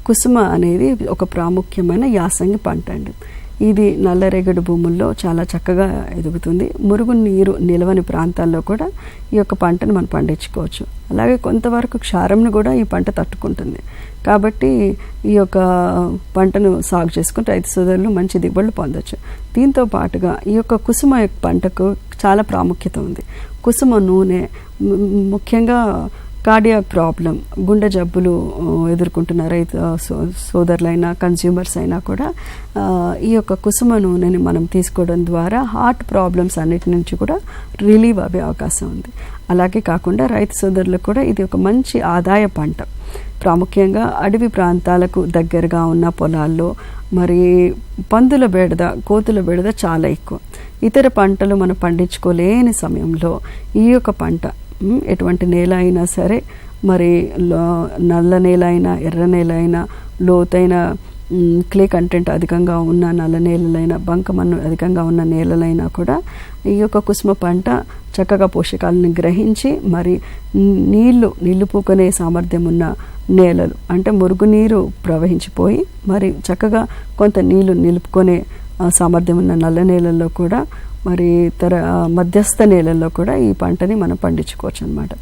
కుసుమ అనేది ఒక ప్రాముఖ్యమైన యాసంగి పంట అండి. ఇది నల్లరేగడి భూముల్లో చాలా చక్కగా ఎదుగుతుంది. మురుగునీరు నిలవని ప్రాంతాల్లో కూడా ఈ యొక్క పంటను మనం పండించుకోవచ్చు. అలాగే కొంతవరకు క్షారంను కూడా ఈ పంట తట్టుకుంటుంది. కాబట్టి ఈ యొక్క పంటను సాగు చేసుకుని రైతు సోదరులు మంచి దిగుబడులు పొందొచ్చు. దీంతో పాటుగా ఈ యొక్క కుసుమ పంటకు చాలా ప్రాముఖ్యత ఉంది. కుసుమ నూనె ముఖ్యంగా కార్డియాక్ ప్రాబ్లం, గుండె జబ్బులు ఎదుర్కొంటున్న రైతు సోదరులైనా కన్స్యూమర్స్ అయినా కూడా ఈ యొక్క కుసుమ నూనెని మనం తీసుకోవడం ద్వారా హార్ట్ ప్రాబ్లమ్స్ అన్నిటి నుంచి కూడా రిలీవ్ అయ్యే అవకాశం ఉంది. అలాగే కాకుండా రైతు సోదరులకు కూడా ఇది ఒక మంచి ఆదాయ పంట. ప్రాముఖ్యంగా అడవి ప్రాంతాలకు దగ్గరగా ఉన్న పొలాల్లో మరి పందుల బెడద, కోతుల బెడద చాలా ఎక్కువ. ఇతర పంటలు మనం పండించుకోలేని సమయంలో ఈ యొక్క పంట ఎటువంటి నేల అయినా సరే, మరి నల్ల నేల అయినా, ఎర్ర నేల అయినా, లోతైన క్లే కంటెంట్ అధికంగా ఉన్న నల్ల నేలలైనా, బంకమన్ను అధికంగా ఉన్న నేలలైనా కూడా ఈ యొక్క కుసుమ పంట చక్కగా పోషకాలను గ్రహించి మరి నీళ్లు నిలుపుకునే సామర్థ్యం ఉన్న నేలలు, అంటే మురుగునీరు ప్రవహించిపోయి మరి చక్కగా కొంత నీళ్లు నిలుపుకునే సామర్థ్యం ఉన్న నల్ల నేలల్లో కూడా మరి మధ్యస్థ నేలల్లో కూడా ఈ పంటని మనం పండించుకోవచ్చు అన్నమాట.